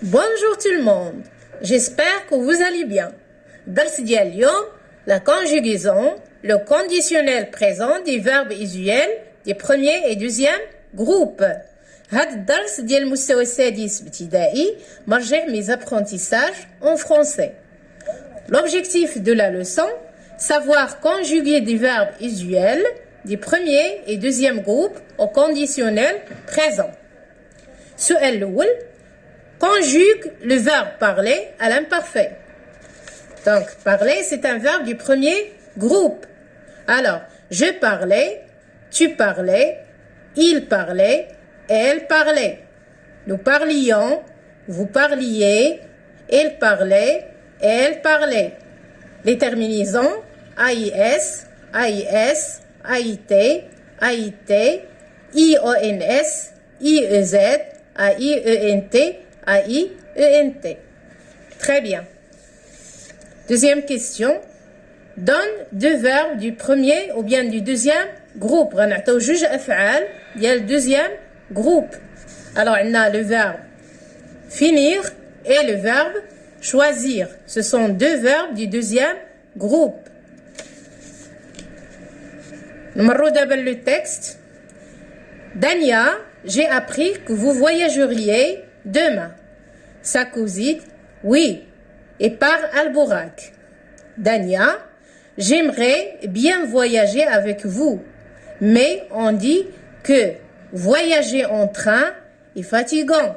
Bonjour tout le monde, j'espère que vous allez bien. Dars ديال اليوم, la conjugaison, le conditionnel présent des verbes usuels des premiers et deuxième groupes. هذا الدرس ديال المستوى السادس ابتدائي مرجع mes apprentissages en français. L'objectif de la leçon, savoir conjuguer des verbes usuels des premiers et deuxième groupes au conditionnel présent. السؤال الأول, conjugue le verbe parler à l'imparfait. Donc, parler, c'est un verbe du premier groupe. Alors, je parlais, tu parlais, il parlait, elle parlait. Nous parlions, vous parliez, il parlait, elle parlait. Les terminaisons AIS, AIS, AIT, AIT, IONS, IEZ, AIENT, AIENT. Très bien. Deuxième question. Donne deux verbes du premier ou bien du deuxième groupe. غنعطيو جوج أفعال ديال deuxième groupe. Alors, on a le verbe finir et le verbe choisir. Ce sont deux verbes du deuxième groupe. نمروا دابا le texte. Dania, j'ai appris que vous voyageriez demain. Sa cousine, oui, et par Al-Bourak. Dania, j'aimerais bien voyager avec vous, mais on dit que voyager en train est fatigant.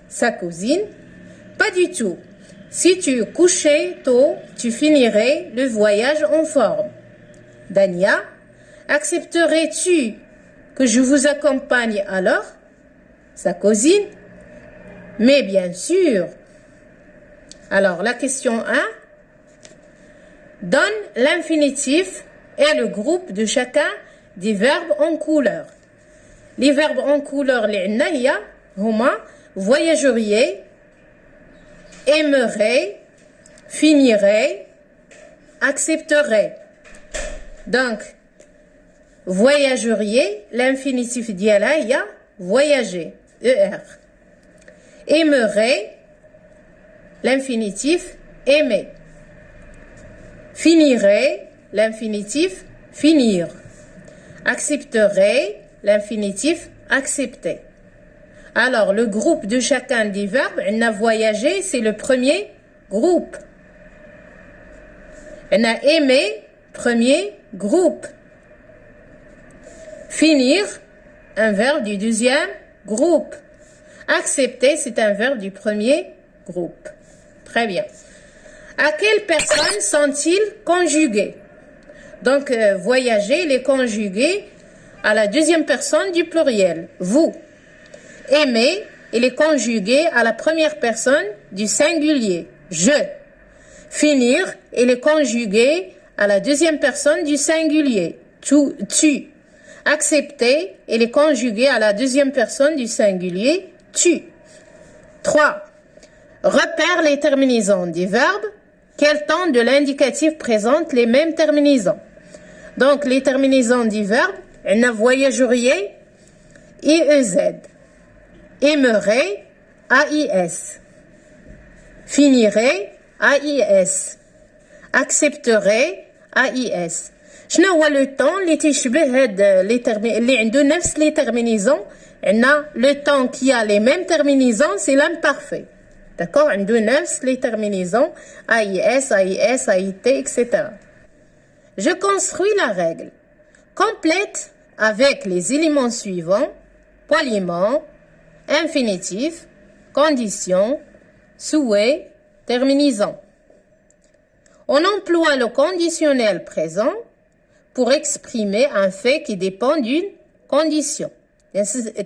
Sa cousine, pas du tout. Si tu couchais tôt, tu finirais le voyage en forme. Dania, accepterais-tu que je vous accompagne alors? Sa cousine, mais bien sûr. Alors, la question 1. Donne l'infinitif et le groupe de chacun des verbes en couleur. Les verbes en couleur, les عندنا هما voyageriez, aimerait, finirait, accepterait. Donc, voyageriez, l'infinitif ديالها هي voyager, ER. Aimerait, l'infinitif aimer. Finirait, l'infinitif finir. Accepterait, l'infinitif accepter. Alors, le groupe de chacun des verbes, on a voyagé, c'est le premier groupe. On a aimé, premier groupe. Finir, un verbe du deuxième groupe. Accepter, c'est un verbe du premier groupe. Très bien. À quelles personnes sont-ils conjugués? Donc, voyager, les conjuguer à la deuxième personne du pluriel. Vous. Aimer, il est conjugué à la première personne du singulier. Je. Finir, il est conjugué à la deuxième personne du singulier. Tu. Accepter, il est conjugué à la deuxième personne du singulier. Tu. 3. Repère les terminaisons des verbes. Quel temps de l'indicatif présente les mêmes terminaisons? Donc, les terminaisons du verbe, on a voyageriez, IEZ. Aimerait, AIS. Finirait, AIS. Accepterait, AIS. شنو هو لو طون اللي تيشبه هاد اللي عنده نفس لي terminaisons? عندنا لو طون qui a les mêmes terminaisons, c'est l'imparfait. D'accord? عنده نفس les terminaisons AIS, AIS, AIT, etc. Je construis la règle. Complète avec les éléments suivants: poliment, infinitif, condition, souhait, terminaison. On emploie le conditionnel présent pour exprimer un fait qui dépend d'une condition.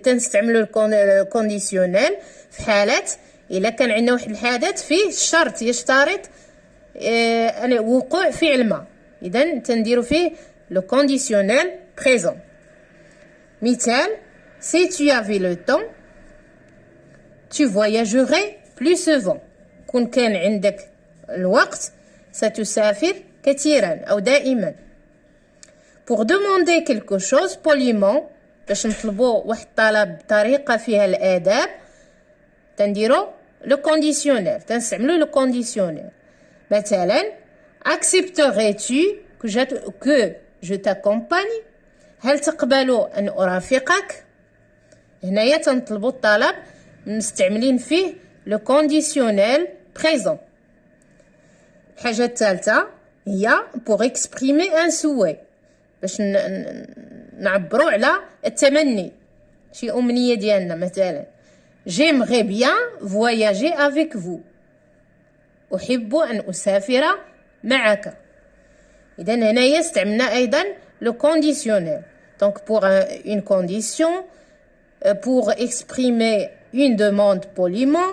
تنستعملوا الكونديسيونيل في حالات إلا كان عندنا واحد الحدث فيه شرط يشترط وقوع فعل ما. إذن تنديروا فيه le conditionnel présent. مثال: si tu avais le temps, tu voyagerais plus souvent. كون كان عندك الوقت ستسافر كثيرا أو دائما. Pour demander quelque chose poliment, باش نطلبوا واحد الطلب بطريقة فيها الآداب, تنديروا le conditionnel. تنستعملوا le conditionnel. مثلا accepterais-tu que je t'accompagne؟ هل تقبل أن أرافقك؟ هنايا تنطلبوا الطلب مستعملين فيه le conditionnel présent. الحاجة الثالثة هي pour exprimer un souhait باش نعبروا على التمني شي أمنية ديالنا. مثلا j'aimerais bien voyager avec vous. أحب أن أسافر معك. إذا هنايا استعملنا أيضا le conditionnel. Donc pour une condition, pour exprimer une demande poliment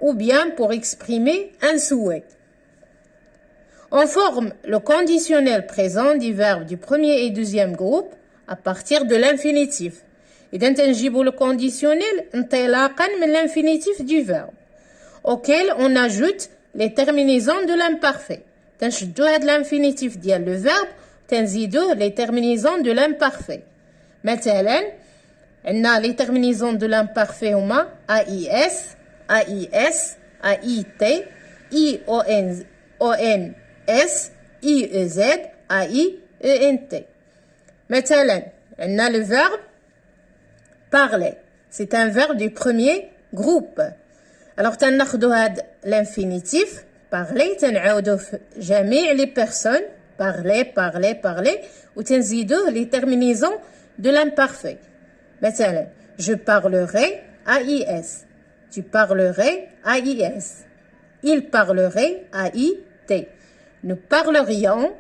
ou bien pour exprimer un souhait. On forme le conditionnel présent du verbe du premier et deuxième groupe à partir de l'infinitif. إذا تنجيبوا le conditionnel انطلاقا من l'infinitif du verbe auquel on ajoute les terminaisons de l'imparfait. تنشدوا هاد l'infinitif ديال le verbe تنزيدوا les terminaisons de l'imparfait. مثلا عندنا les terminaisons de l'imparfait هما AIS, AIS, AIT, IONS, IEZ, AIENT. مثلا عندنا le verbe parler. C'est un verbe du premier groupe. Alors تناخدو هاد l'infinitif parler تنعاودو في جميع les personnes parler, parler, parler ou تنزيدوه les terminaisons de l'imparfait. مثلا je parlerai AIS, tu parlerais AIS, il parlerait AIT, nous parlerions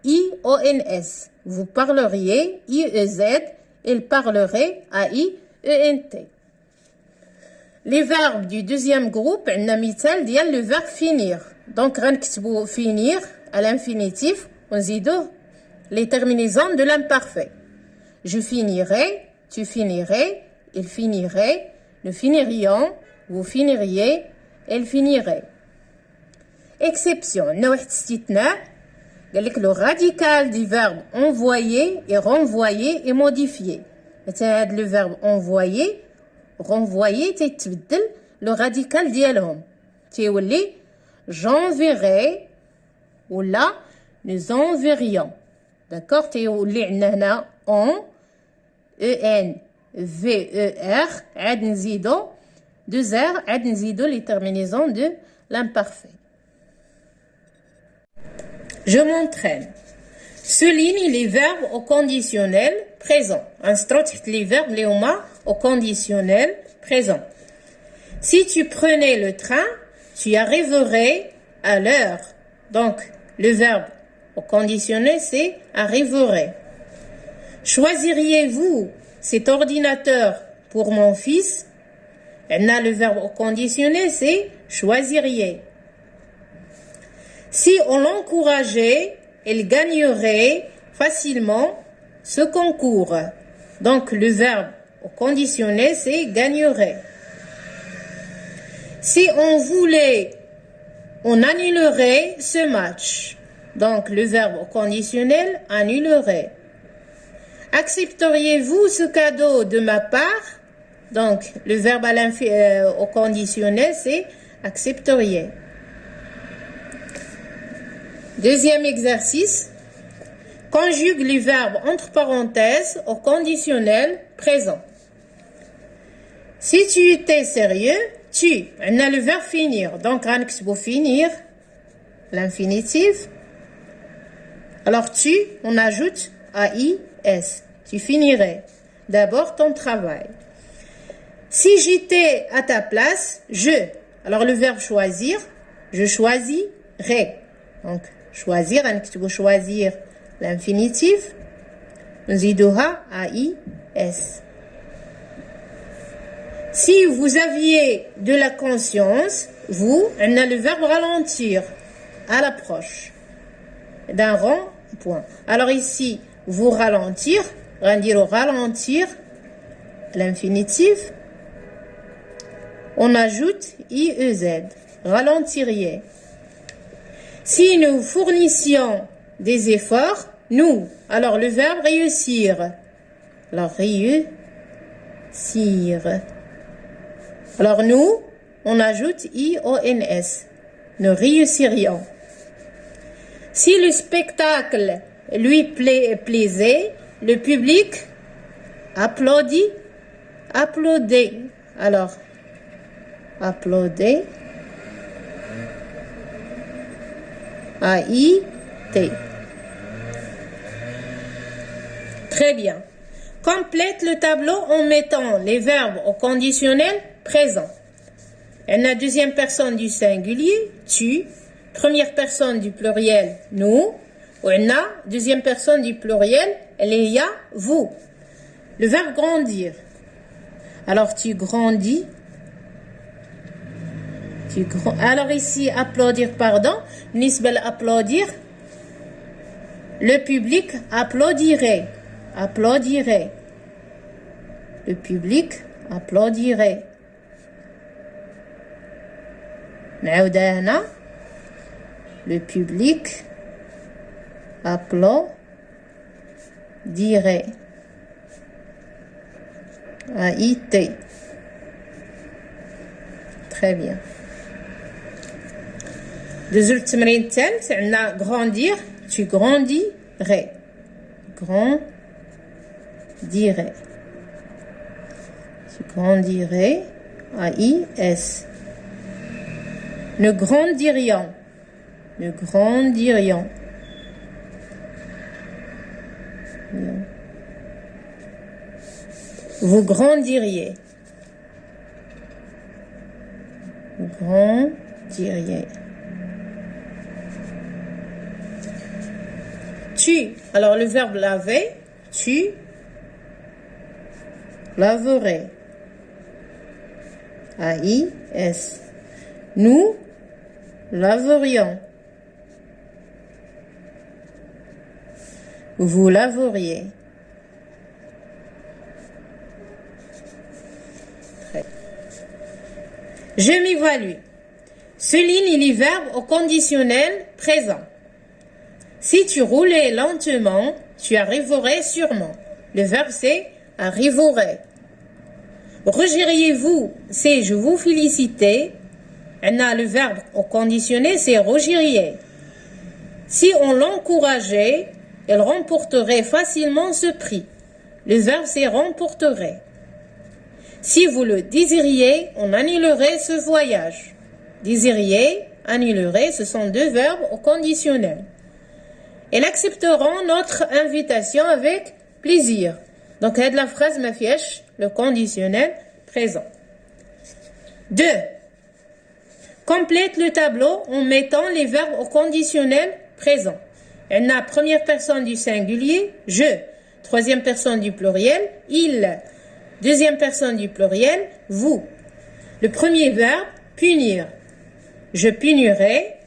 IONS, vous parleriez IEZ, il parlerait AIENT. Les verbes du deuxième groupe عندنا مثال ديال le verbe finir. Donc غنكتبوا finir à l'infinitif ونزيدوه les terminaisons de l'imparfait. Je finirai, tu finirais, il finirait, nous finirions, vous finiriez, elle finirait. Exception, نوع استثناء قال لك le radical du verbe envoyer et renvoyer et modifier. مثلا هذا le verbe envoyer renvoyer تيتبدل le radical ديالهم تيولي j'enverrai ولا nous enverrions. d'accord تيولي عندنا هنا on ENVER عاد نزيدو 2R عاد نزيدو les terminaisons de l'imparfait. Je m'entraîne. Souligne les verbes au conditionnel présent. انسطروا تحت les verbes اللي هما au conditionnel présent. Si tu prenais le train, tu arriverais à l'heure. Donc, le verbe au conditionnel, c'est arriverait. Choisiriez-vous cet ordinateur pour mon fils? Le verbe au conditionnel, c'est choisiriez. Si on l'encourageait, il gagnerait facilement ce concours. Donc, le verbe au conditionnel, c'est gagnerait. Si on voulait, on annulerait ce match. Donc, le verbe au conditionnel, annulerait. Accepteriez-vous ce cadeau de ma part? Donc, le verbe au conditionnel, c'est accepteriez. Deuxième exercice. Conjugue les verbes entre parenthèses au conditionnel présent. Si tu étais sérieux, tu. On a le verbe finir. Donc, on finir, l'infinitif. Alors, tu, on ajoute AIS. Tu finirais d'abord ton travail. Si j'étais à ta place, je. Alors, le verbe choisir, je choisirais. Donc, choisir, on choisir l'infinitif. Nzidoha AIS. Si vous aviez de la conscience, vous, on a le verbe ralentir à l'approche d'un rond-point. Alors ici, vous ralentir, on va dire ralentir, l'infinitif. On ajoute IEZ, ralentiriez. Si nous fournissions des efforts, nous, alors le verbe réussir. Alors réussir. Alors nous, on ajoute IONS. Nous réussirions. Si le spectacle lui plaisait, le public applaudit. Alors, applaudit. A-I-T. Très bien. Complète le tableau en mettant les verbes au conditionnel présent. On a deuxième personne du singulier, tu. Première personne du pluriel, nous. On a deuxième personne du pluriel, Léa, vous. Le verbe grandir. Alors, tu grandis. Alors ici, applaudir, pardon. Nisbel applaudir. Le public applaudirait. Le public applaudirait. Le public applaudirait. A-I-T. Très bien. Deuxième التمرين الثالث عندنا grandir. Tu grandirais. Tu grandirais. A-I-S. Nous grandirions. Vous grandiriez. Tu, alors le verbe laver, tu laverais. A-I-S. Nous laverions. Vous laveriez. Je m'évalue. Souligne les verbes au conditionnel présent. Si tu roulais lentement, tu arriverais sûrement. Le verbe c'est arriverait. Rogeriez-vous, c'est je vous féliciter. On a le verbe au conditionnel, c'est rogeriez. Si on l'encourageait, elle remporterait facilement ce prix. Le verbe c'est remporterait. Si vous le désiriez, on annulerait ce voyage. Désiriez, annulerait, ce sont deux verbes au conditionnel. Elles accepteront notre invitation avec plaisir. Donc, aide la phrase ma fièche, le conditionnel présent. 2. Complète le tableau en mettant les verbes au conditionnel présent. On a première personne du singulier, je. Troisième personne du pluriel, il. Deuxième personne du pluriel, vous. Le premier verbe, punir. Je punirai,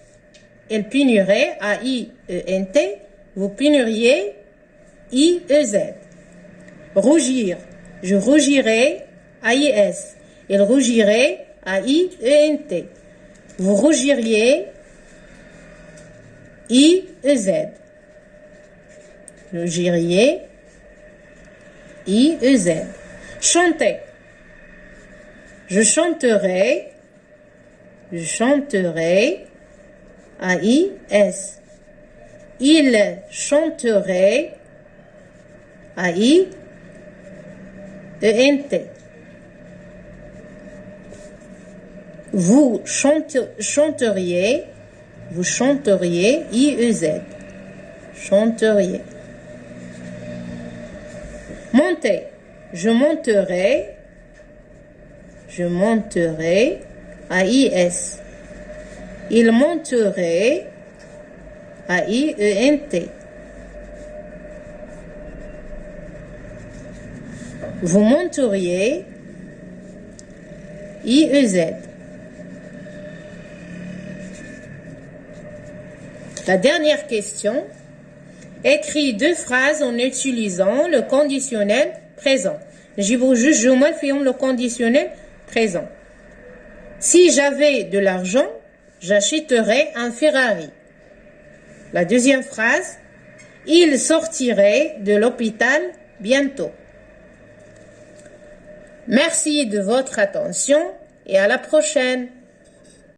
elle punirait, A-I-E-N-T. Vous puniriez, I-E-Z. Rougir. Je rougirai, A-I-S. Elle rougirait, A-I-E-N-T. Vous rougiriez, I-E-Z. Rougiriez, I-E-Z. Chanter. Je chanterai, A-I-S. Il chanterait, A-I-E-N-T. Vous chanteriez, I-E-Z. Chanteriez. Monter. Je monterai, A-I-S. Il monterait, A-I-E-N-T. Vous monteriez, I-E-Z. La dernière question. Écris deux phrases en utilisant le conditionnel présent. نجيبو جوج جمل فيهم le conditionnel présent. Si j'avais de l'argent, j'achèterais un Ferrari. La deuxième phrase, il sortirait de l'hôpital bientôt. Merci de votre attention. et à la prochaine.